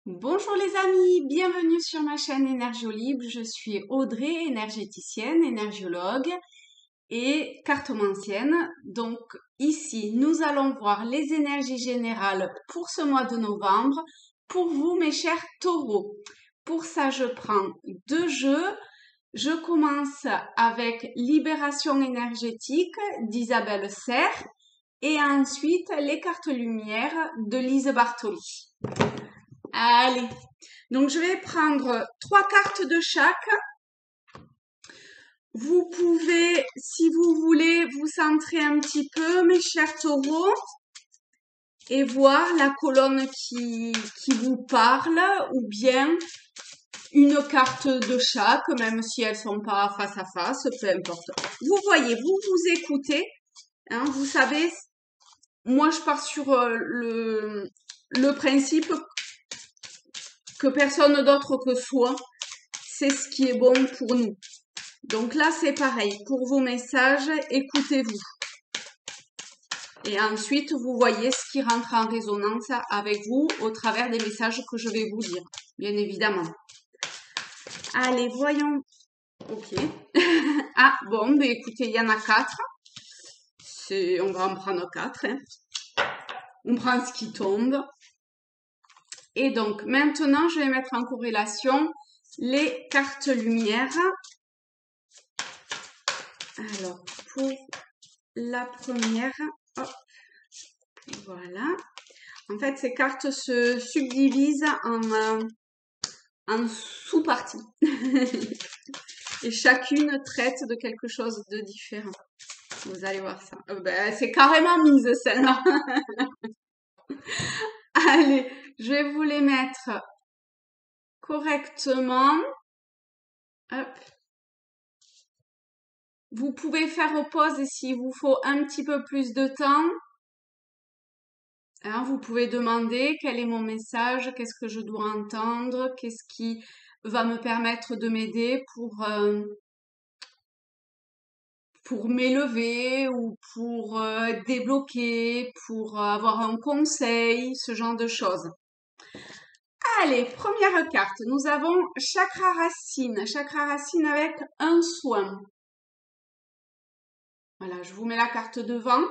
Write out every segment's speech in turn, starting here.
Bonjour les amis, bienvenue sur ma chaîne Énergiolibre. Je suis Audrey, énergéticienne, énergiologue et cartomancienne. Donc ici, nous allons voir les énergies générales pour ce mois de novembre pour vous mes chers taureaux. Pour ça, je prends deux jeux. Je commence avec Libération énergétique d'Isabelle Serre et ensuite les cartes lumière de Lise Bartoli. Allez, donc je vais prendre 3 cartes de chaque. Vous pouvez, si vous voulez, vous centrer un petit peu, mes chers taureaux, et voir la colonne qui vous parle, ou bien une carte de chaque, même si elles sont pas face à face, peu importe. Vous voyez, vous vous écoutez, hein, vous savez, moi je pars sur le principe que personne d'autre que soi, c'est ce qui est bon pour nous. Donc là, c'est pareil. Pour vos messages, écoutez-vous. Et ensuite, vous voyez ce qui rentre en résonance avec vous au travers des messages que je vais vous dire, bien évidemment. Allez, voyons. Ok. Ah, bon, ben écoutez, il y en a 4. On va en prendre 4. Hein. On prend ce qui tombe. Et donc, maintenant, je vais mettre en corrélation les cartes lumière. Alors, pour la première, hop, voilà. En fait, ces cartes se subdivisent en sous-parties. Et chacune traite de quelque chose de différent. Vous allez voir ça. Ben, c'est carrément mise celle-là. Allez, je vais vous les mettre correctement. Hop. Vous pouvez faire pause s'il vous faut un petit peu plus de temps. Hein, vous pouvez demander quel est mon message, qu'est-ce que je dois entendre, qu'est-ce qui va me permettre de m'aider pour m'élever ou pour débloquer, pour avoir un conseil, ce genre de choses. Allez, première carte, nous avons chakra racine avec un soin. Voilà, je vous mets la carte devant.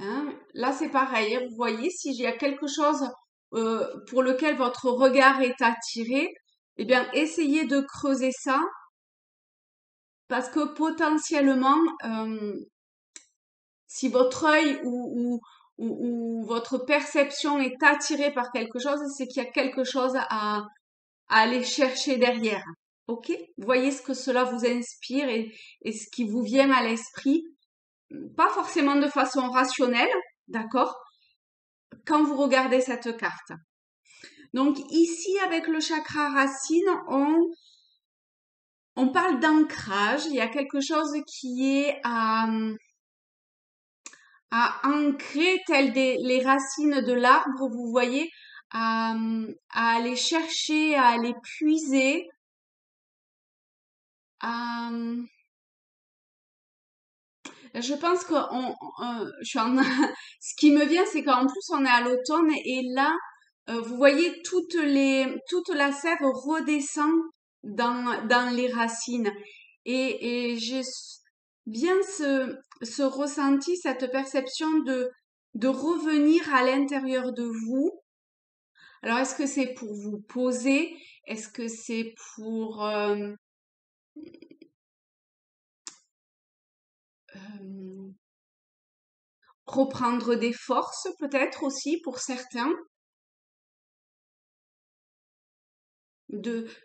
Hein, là, c'est pareil. Vous voyez, s'il y a quelque chose pour lequel votre regard est attiré, eh bien, essayez de creuser ça parce que potentiellement, si votre œil ou votre perception est attirée par quelque chose, c'est qu'il y a quelque chose à aller chercher derrière. Ok? Voyez ce que cela vous inspire et ce qui vous vient à l'esprit, pas forcément de façon rationnelle, d'accord? Quand vous regardez cette carte. Donc ici, avec le chakra racine, on parle d'ancrage. Il y a quelque chose qui est à ancrer, telles les racines de l'arbre, vous voyez, à aller chercher, à aller puiser, à, je pense que ce qui me vient, c'est qu'en plus on est à l'automne et là, vous voyez toute la sève redescend dans les racines et j'ai bien ce ressenti, cette perception de revenir à l'intérieur de vous. Alors, est-ce que c'est pour vous poser? Est-ce que c'est pour euh, reprendre des forces, peut-être aussi pour certains,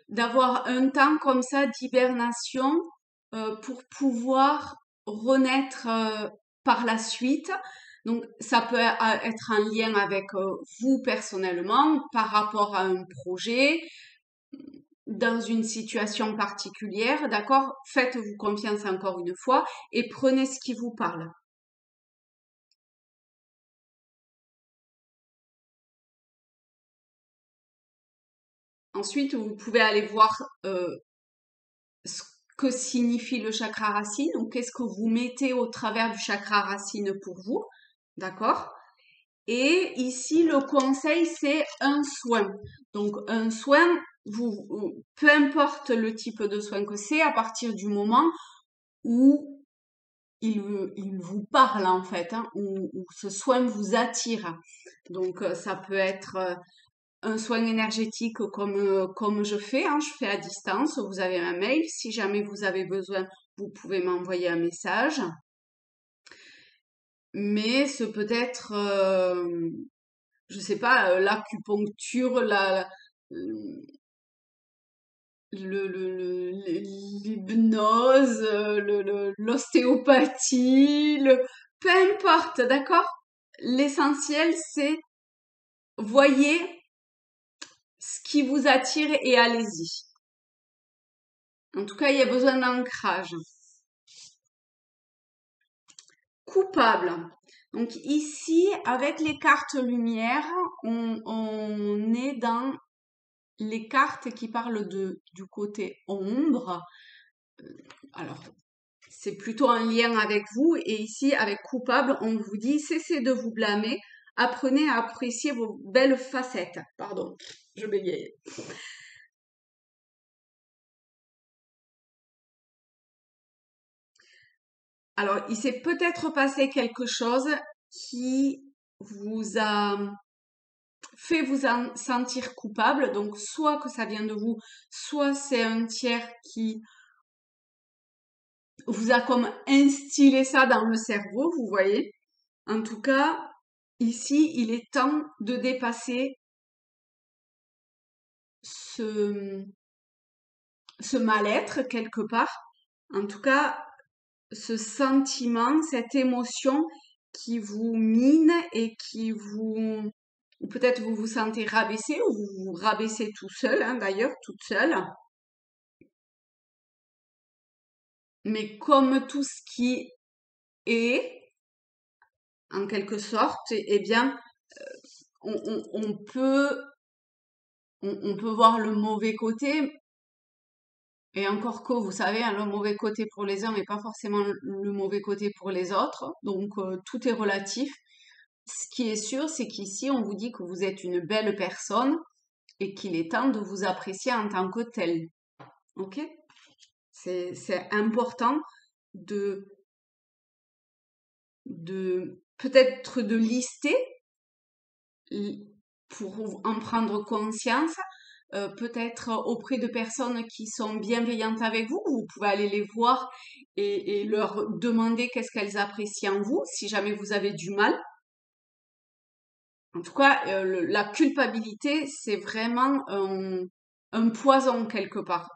d'avoir un temps comme ça d'hibernation pour pouvoir renaître par la suite. Donc, ça peut être un lien avec vous personnellement par rapport à un projet, dans une situation particulière, d'accord? Faites-vous confiance encore une fois et prenez ce qui vous parle. Ensuite, vous pouvez aller voir ce que signifie le chakra racine, ou qu'est-ce que vous mettez au travers du chakra racine pour vous, d'accord? Et ici, le conseil, c'est un soin. Donc, un soin, peu importe le type de soin que c'est, à partir du moment où il vous parle, en fait, hein, où ce soin vous attire. Donc, ça peut être un soin énergétique comme je fais, hein, je fais à distance. Vous avez un mail. Si jamais vous avez besoin, vous pouvez m'envoyer un message. Mais ce peut être, je sais pas, l'acupuncture, l'hypnose, l'ostéopathie, peu importe, d'accord? L'essentiel, c'est voyez ce qui vous attire et allez-y. En tout cas, il y a besoin d'ancrage. Coupable. Donc ici, avec les cartes lumière, on est dans les cartes qui parlent du côté ombre. Alors, c'est plutôt un lien avec vous. Et ici, avec coupable, on vous dit cessez de vous blâmer, apprenez à apprécier vos belles facettes. Pardon, je bégaye. Alors, il s'est peut-être passé quelque chose qui vous a fait vous en sentir coupable. Donc, soit que ça vient de vous, soit c'est un tiers qui vous a comme instillé ça dans le cerveau, vous voyez. En tout cas, ici, il est temps de dépasser ce, ce mal-être quelque part. En tout cas, ce sentiment, cette émotion qui vous mine et qui vous... Ou peut-être vous vous sentez rabaissé ou vous vous rabaissez tout seul, hein, d'ailleurs, toute seule. Mais comme tout ce qui est, en quelque sorte, eh bien, on peut, on peut voir le mauvais côté. Et encore que, vous savez, hein, le mauvais côté pour les uns n'est pas forcément le mauvais côté pour les autres. Donc, tout est relatif. Ce qui est sûr, c'est qu'ici, on vous dit que vous êtes une belle personne et qu'il est temps de vous apprécier en tant que tel. Ok? C'est important de, de peut-être de lister pour en prendre conscience, peut-être auprès de personnes qui sont bienveillantes avec vous. Vous pouvez aller les voir et leur demander qu'est-ce qu'elles apprécient en vous, si jamais vous avez du mal. En tout cas, la culpabilité, c'est vraiment un poison quelque part.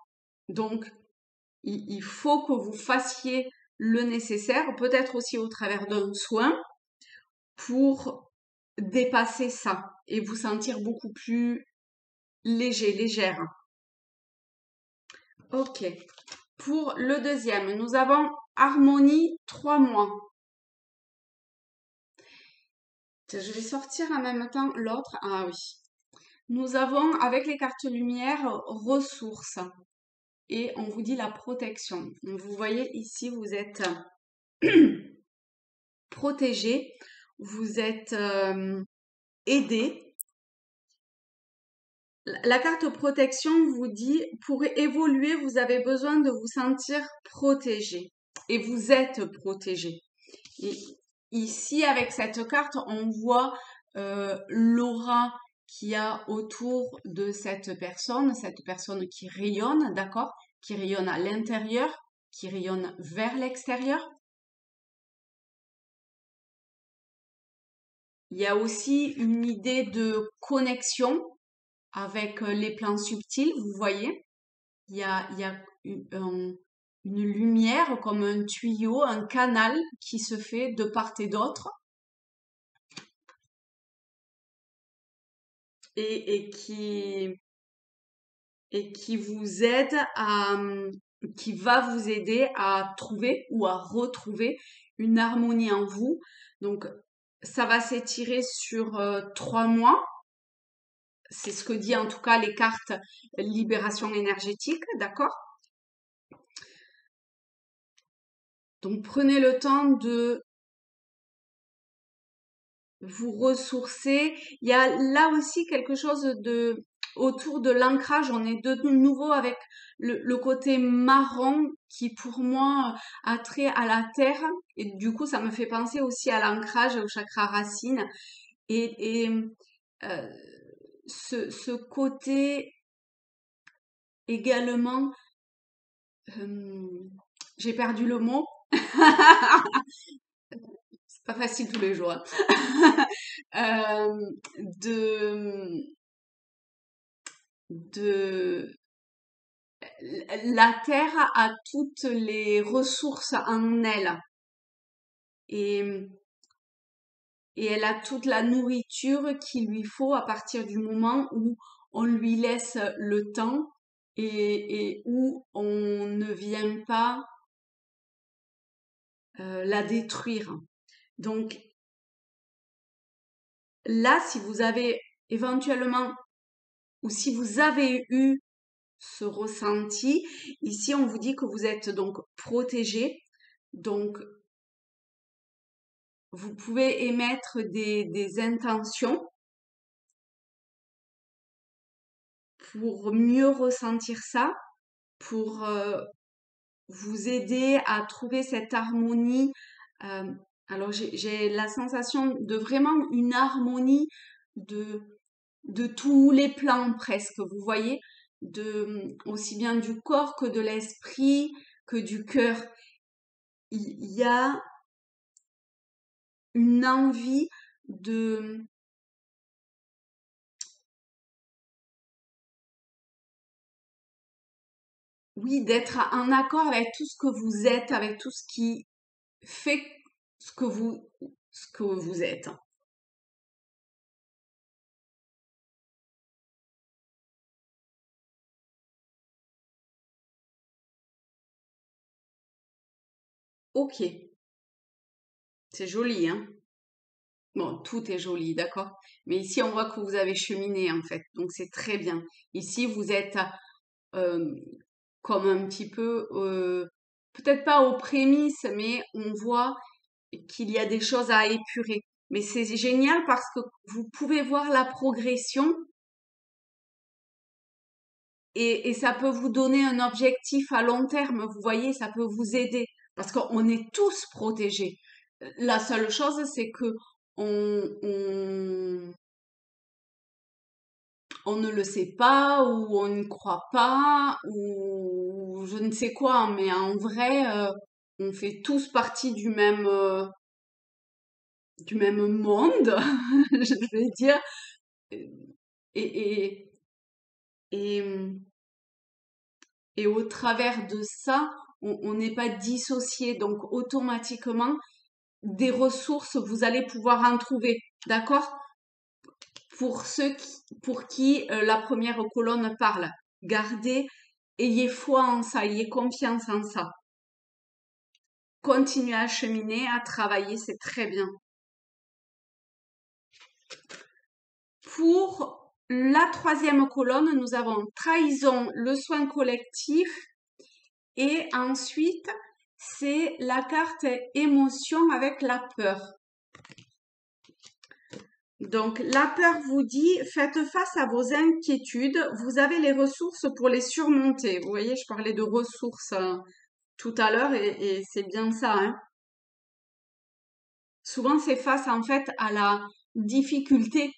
Donc, il faut que vous fassiez le nécessaire, peut-être aussi au travers d'un soin, pour dépasser ça et vous sentir beaucoup plus léger, légère. Ok. Pour le deuxième, nous avons harmonie 3 mois. Je vais sortir en même temps l'autre. Ah oui. Nous avons, avec les cartes lumière, ressources. Et on vous dit la protection. Donc, vous voyez ici, vous êtes protégé, vous êtes aidé. La carte protection vous dit, pour évoluer, vous avez besoin de vous sentir protégé. Et vous êtes protégé. Et ici, avec cette carte, on voit l'aura qu'il y a autour de cette personne qui rayonne, d'accord? Qui rayonne à l'intérieur, qui rayonne vers l'extérieur. Il y a aussi une idée de connexion avec les plans subtils, vous voyez. Il y a une lumière comme un tuyau, un canal qui se fait de part et d'autre et qui vous aide qui va vous aider à trouver ou à retrouver une harmonie en vous. Donc, ça va s'étirer sur 3 mois. C'est ce que dit en tout cas les cartes libération énergétique, d'accord? Donc, prenez le temps de vous ressourcer. Il y a là aussi quelque chose de autour de l'ancrage. On est de nouveau avec le côté marron qui pour moi a trait à la terre et du coup ça me fait penser aussi à l'ancrage, au chakra racine et euh, ce côté également, euh, j'ai perdu le mot. C'est pas facile tous les jours, hein. De de la Terre a toutes les ressources en elle et, et elle a toute la nourriture qu'il lui faut à partir du moment où on lui laisse le temps et où on ne vient pas la détruire. Donc là, si vous avez éventuellement ou si vous avez eu ce ressenti, ici on vous dit que vous êtes donc protégé. Donc vous pouvez émettre des intentions pour mieux ressentir ça, pour vous aider à trouver cette harmonie. Euh, alors j'ai la sensation de vraiment une harmonie de, de tous les plans presque, vous voyez, aussi bien du corps que de l'esprit, que du cœur. Il y a une envie de oui, d'être en accord avec tout ce que vous êtes, avec tout ce qui fait ce que ce que vous êtes. Ok, c'est joli, hein? Bon, tout est joli, d'accord? Mais ici, on voit que vous avez cheminé, en fait, donc c'est très bien. Ici, vous êtes euh, comme un petit peu, peut-être pas aux prémices, mais on voit qu'il y a des choses à épurer. Mais c'est génial parce que vous pouvez voir la progression et ça peut vous donner un objectif à long terme. Vous voyez, ça peut vous aider parce qu'on est tous protégés. La seule chose, c'est que on, on ne le sait pas ou on n'y croit pas ou je ne sais quoi. Mais en vrai, on fait tous partie du même monde, je vais dire. Et, et, et, et au travers de ça, on n'est pas dissocié. Donc automatiquement, des ressources, vous allez pouvoir en trouver. D'accord? Pour pour qui la première colonne parle. Gardez, ayez foi en ça, ayez confiance en ça. Continuez à cheminer, à travailler, c'est très bien. Pour la troisième colonne, nous avons trahison, le soin collectif et ensuite, c'est la carte émotion avec la peur. Donc, la peur vous dit, faites face à vos inquiétudes, vous avez les ressources pour les surmonter. Vous voyez, je parlais de ressources tout à l'heure et c'est bien ça, hein. Souvent, c'est face en fait à la difficulté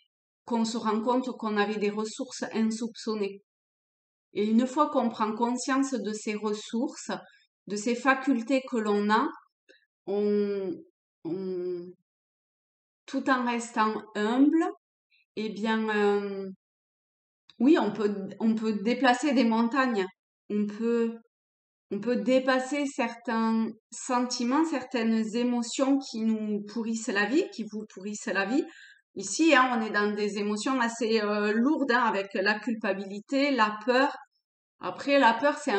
qu'on se rend compte qu'on avait des ressources insoupçonnées. Et une fois qu'on prend conscience de ces ressources, de ces facultés que l'on a, on, on, tout en restant humble, eh bien, oui, on peut déplacer des montagnes. On peut, on peut dépasser certains sentiments, certaines émotions qui nous pourrissent la vie, qui vous pourrissent la vie. Ici, hein, on est dans des émotions assez lourdes, hein, avec la culpabilité, la peur. Après, la peur, c'est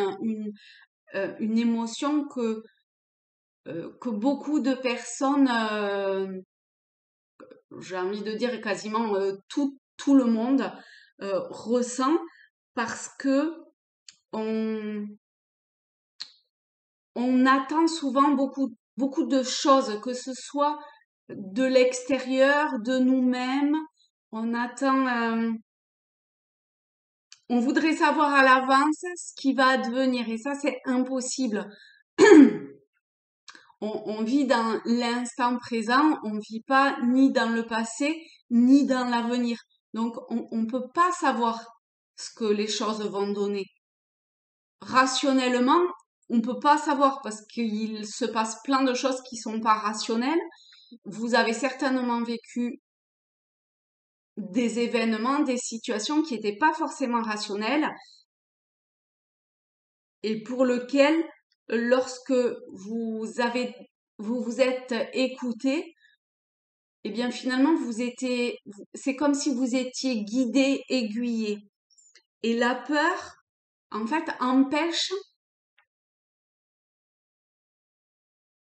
une émotion que beaucoup de personnes, j'ai envie de dire quasiment tout le monde ressent parce que on, on attend souvent beaucoup de choses, que ce soit de l'extérieur, de nous-mêmes. On attend, on voudrait savoir à l'avance ce qui va advenir et ça, c'est impossible. On vit dans l'instant présent, on vit pas ni dans le passé, ni dans l'avenir. Donc, on peut pas savoir ce que les choses vont donner. Rationnellement, on peut pas savoir parce qu'il se passe plein de choses qui sont pas rationnelles. Vous avez certainement vécu des événements, des situations qui n'étaient pas forcément rationnelles et pour lequel, lorsque vous vous êtes écouté, eh bien finalement c'est comme si vous étiez guidé, aiguillé. Et la peur, en fait, empêche,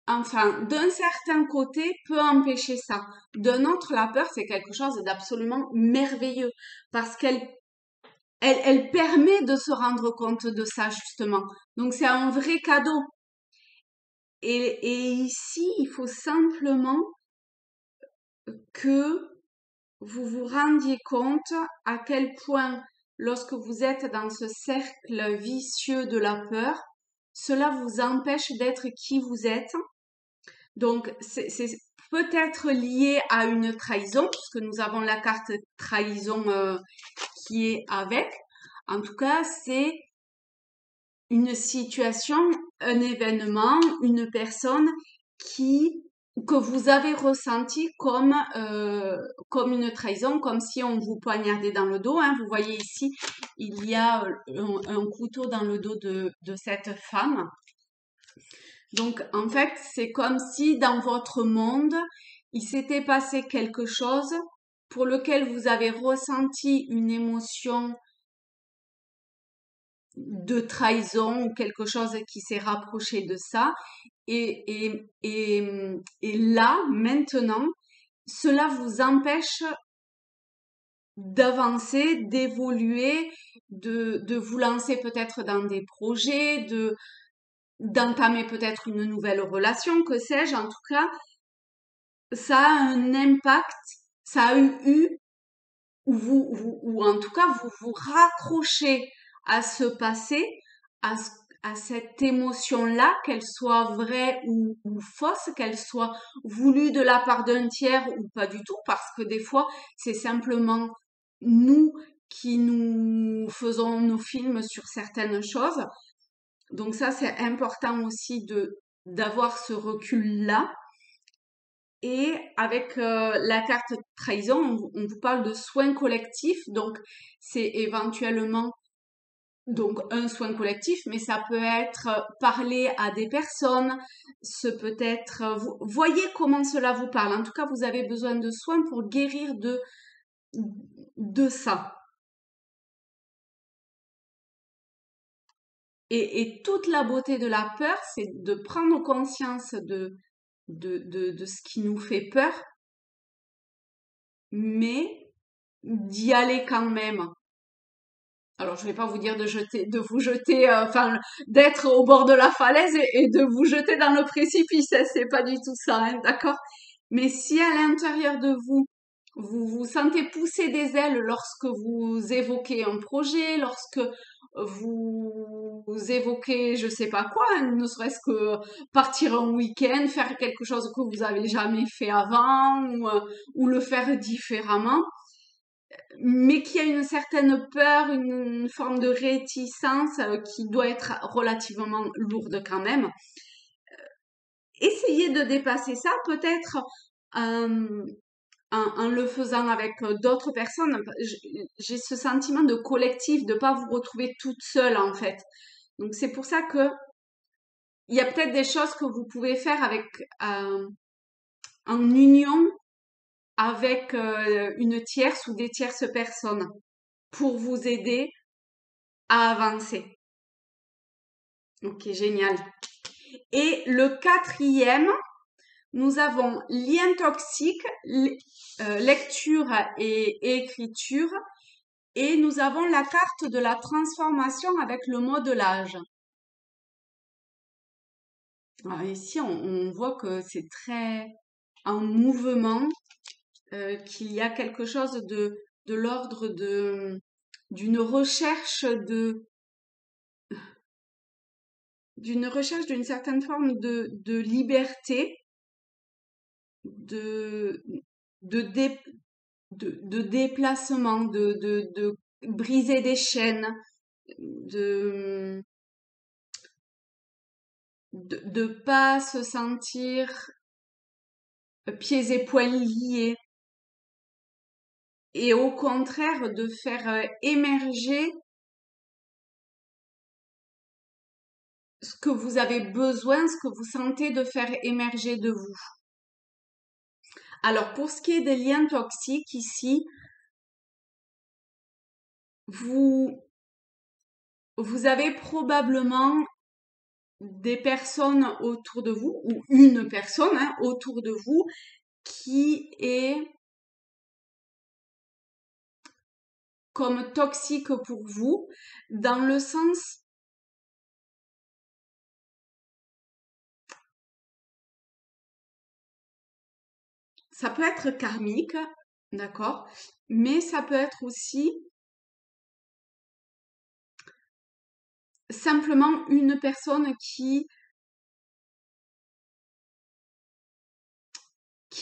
enfin, d'un certain côté, peut empêcher ça. D'un autre, la peur, c'est quelque chose d'absolument merveilleux parce elle permet de se rendre compte de ça, justement. Donc, c'est un vrai cadeau. Et ici, il faut simplement que vous vous rendiez compte à quel point, lorsque vous êtes dans ce cercle vicieux de la peur, cela vous empêche d'être qui vous êtes. Donc, c'est peut-être lié à une trahison, puisque nous avons la carte trahison qui est avec. En tout cas, c'est une situation, un événement, une personne qui que vous avez ressenti comme une trahison, comme si on vous poignardait dans le dos. Hein. Vous voyez ici, il y a un couteau dans le dos de cette femme. Donc, en fait, c'est comme si dans votre monde, il s'était passé quelque chose pour lequel vous avez ressenti une émotion de trahison ou quelque chose qui s'est rapproché de ça. Et là, maintenant, cela vous empêche d'avancer, d'évoluer, de vous lancer peut-être dans des projets, d'entamer peut-être une nouvelle relation, que sais-je. En tout cas, ça a un impact, ça a eu ou en tout cas, vous vous raccrochez à ce passé, à, à cette émotion-là, qu'elle soit vraie ou fausse, qu'elle soit voulue de la part d'un tiers ou pas du tout, parce que des fois, c'est simplement nous qui nous faisons nos films sur certaines choses. Donc ça, c'est important aussi d'avoir ce recul-là. Et avec la carte trahison, on vous parle de soins collectifs, donc c'est éventuellement donc un soin collectif, mais ça peut être parler à des personnes, ce peut être, vous voyez comment cela vous parle. En tout cas, vous avez besoin de soins pour guérir de ça. Et toute la beauté de la peur, c'est de prendre conscience de ce qui nous fait peur, mais d'y aller quand même. Alors, je vais pas vous dire de vous jeter, enfin, d'être au bord de la falaise et de vous jeter dans le précipice. Hein, c'est pas du tout ça, hein, d'accord? Mais si à l'intérieur de vous, vous vous sentez pousser des ailes lorsque vous évoquez un projet, lorsque vous évoquez, je sais pas quoi, hein, ne serait-ce que partir un week-end, faire quelque chose que vous avez jamais fait avant, ou le faire différemment, mais qui a une certaine peur, une forme de réticence qui doit être relativement lourde quand même. Essayez de dépasser ça, peut-être euh, en le faisant avec d'autres personnes. J'ai ce sentiment de collectif, de pas vous retrouver toute seule en fait. Donc c'est pour ça que il y a peut-être des choses que vous pouvez faire avec en union avec une tierce ou des tierces personnes pour vous aider à avancer. Ok, génial. Et le quatrième, nous avons lien toxique, lecture et écriture. Et nous avons la carte de la transformation avec le modelage. Alors ici, on voit que c'est très, en mouvement, qu'il y a quelque chose de l'ordre d'une recherche d'une certaine forme de liberté, de, de, dé- de déplacement, de briser des chaînes, de, de pas se sentir pieds et poings liés, et au contraire de faire émerger ce que vous avez besoin, ce que vous sentez de faire émerger de vous. Alors, pour ce qui est des liens toxiques, ici, vous, vous avez probablement des personnes autour de vous, ou une personne autour de vous, qui est comme toxique pour vous, dans le sens, ça peut être karmique, d'accord, mais ça peut être aussi simplement une personne qui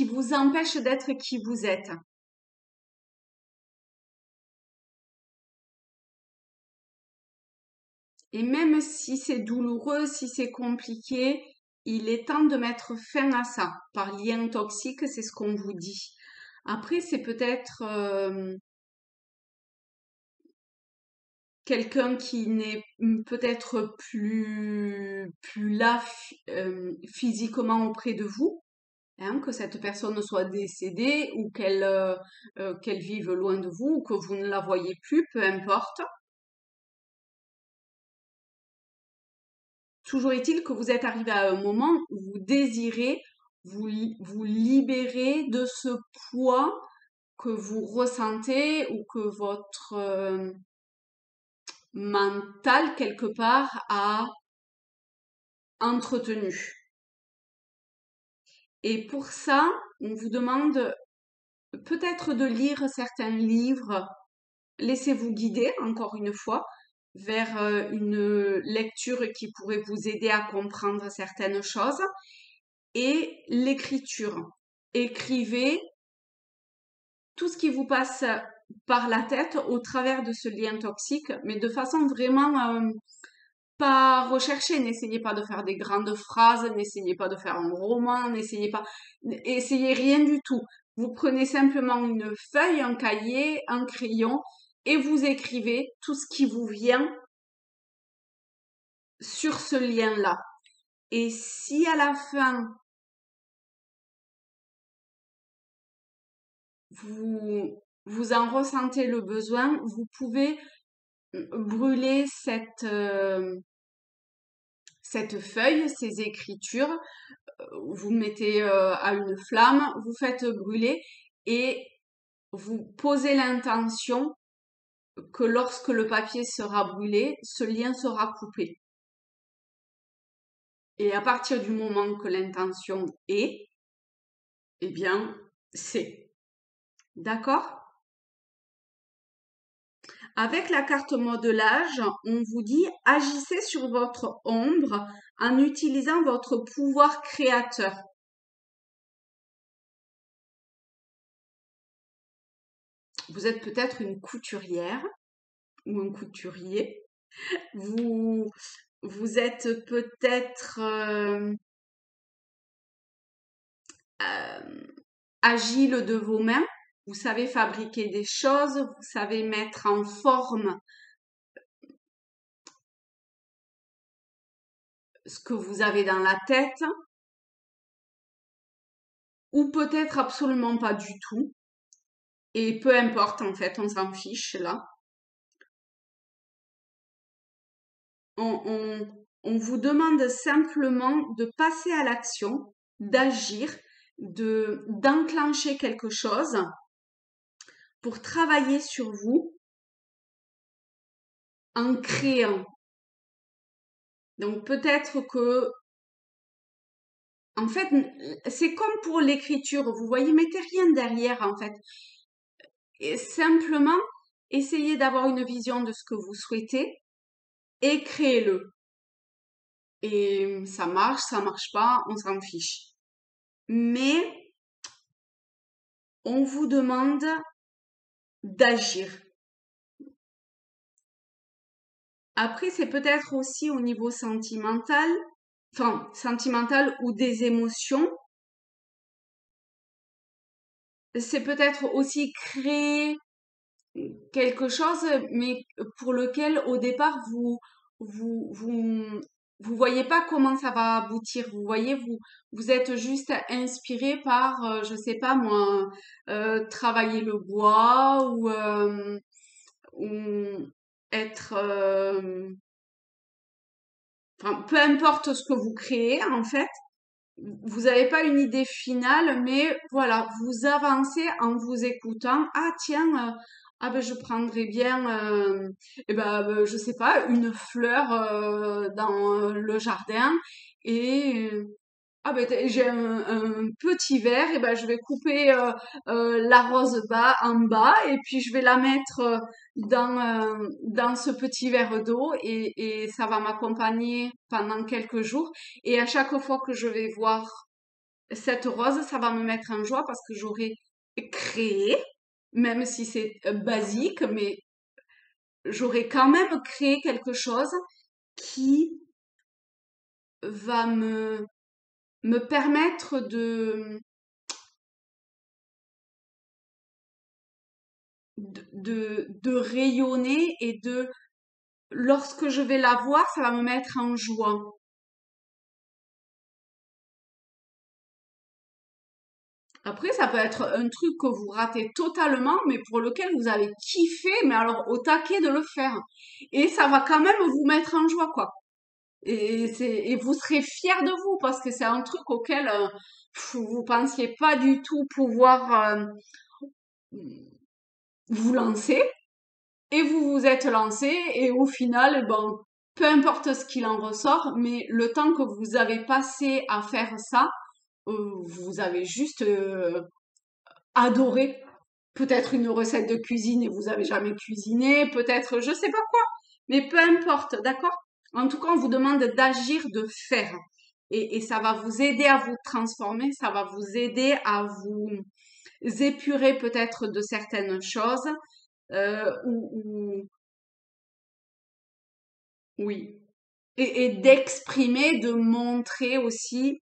vous empêche d'être qui vous êtes. Et même si c'est douloureux, si c'est compliqué, il est temps de mettre fin à ça. Par lien toxique, c'est ce qu'on vous dit. Après, c'est peut-être quelqu'un qui n'est peut-être plus là physiquement auprès de vous, hein, que cette personne soit décédée ou qu'elle vive loin de vous ou que vous ne la voyez plus, peu importe. Toujours est-il que vous êtes arrivé à un moment où vous désirez vous libérer de ce poids que vous ressentez ou que votre mental, quelque part, a entretenu. Et pour ça, on vous demande peut-être de lire certains livres. Laissez-vous guider, encore une fois, vers une lecture qui pourrait vous aider à comprendre certaines choses. Et l'écriture. Écrivez tout ce qui vous passe par la tête au travers de ce lien toxique, mais de façon vraiment pas recherchée. N'essayez pas de faire des grandes phrases, n'essayez pas de faire un roman, essayez rien du tout. Vous prenez simplement une feuille, un cahier, un crayon et vous écrivez tout ce qui vous vient sur ce lien-là. Et si à la fin vous en ressentez le besoin, vous pouvez brûler cette feuille, ces écritures, vous mettez à une flamme, vous faites brûler et vous posez l'intention que lorsque le papier sera brûlé, ce lien sera coupé. Et à partir du moment que l'intention est, eh bien, c'est. D'accord? Avec la carte modelage, on vous dit agissez sur votre ombre en utilisant votre pouvoir créateur. Vous êtes peut-être une couturière ou un couturier. Vous, vous êtes peut-être euh, agile de vos mains. Vous savez fabriquer des choses, vous savez mettre en forme ce que vous avez dans la tête, ou peut-être absolument pas du tout. Et peu importe, en fait, on s'en fiche là. On vous demande simplement de passer à l'action, d'agir, d'enclencher quelque chose pour travailler sur vous en créant. Donc peut-être que En fait, c'est comme pour l'écriture, vous voyez, mettez rien derrière, en fait. Et simplement, essayez d'avoir une vision de ce que vous souhaitez et créez-le. Et ça marche pas, on s'en fiche. Mais on vous demande d'agir. Après, c'est peut-être aussi au niveau sentimental, enfin, sentimental ou des émotions. C'est peut-être aussi créer quelque chose, mais pour lequel au départ vous vous vous voyez pas comment ça va aboutir. Vous voyez, vous êtes juste inspiré par, je sais pas moi, travailler le bois ou être, enfin peu importe ce que vous créez en fait. Vous n'avez pas une idée finale, mais voilà, vous avancez en vous écoutant. Ah tiens, ah ben je prendrais bien, je sais pas, une fleur dans le jardin et ah ben j'ai un petit verre, et ben je vais couper la rose bas en bas et puis je vais la mettre dans ce petit verre d'eau et ça va m'accompagner pendant quelques jours. Et à chaque fois que je vais voir cette rose, ça va me mettre en joie parce que j'aurai créé, même si c'est basique, mais j'aurai quand même créé quelque chose qui va me permettre de rayonner et lorsque je vais la voir, ça va me mettre en joie. Après, ça peut être un truc que vous ratez totalement, mais pour lequel vous avez kiffé, mais alors au taquet de le faire. Et ça va quand même vous mettre en joie, quoi. Et vous serez fiers de vous parce que c'est un truc auquel vous pensiez pas du tout pouvoir vous lancer. Et vous vous êtes lancé et au final, bon, peu importe ce qu'il en ressort, mais le temps que vous avez passé à faire ça, vous avez juste adoré. Peut-être une recette de cuisine et vous avez jamais cuisiné, peut-être je sais pas quoi, mais peu importe, d'accord? En tout cas, on vous demande d'agir, de faire. Et ça va vous aider à vous transformer, ça va vous aider à vous épurer peut-être de certaines choses, oui. Et d'exprimer, de montrer aussi,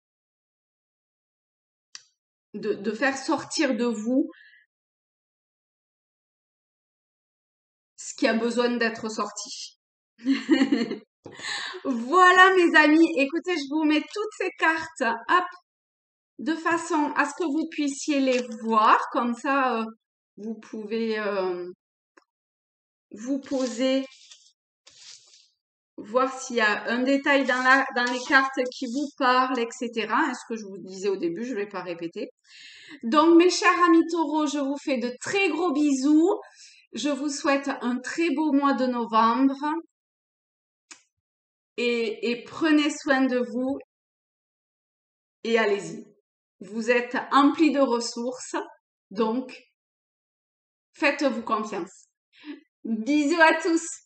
de faire sortir de vous ce qui a besoin d'être sorti. Voilà mes amis, écoutez, je vous mets toutes ces cartes, hop, de façon à ce que vous puissiez les voir, comme ça vous pouvez vous poser, voir s'il y a un détail dans les cartes qui vous parle, etc. Est-ce que je vous disais au début, je ne vais pas répéter. Donc mes chers amis taureaux, je vous fais de très gros bisous. Je vous souhaite un très beau mois de novembre et prenez soin de vous et allez-y. Vous êtes emplis de ressources, donc faites-vous confiance. Bisous à tous!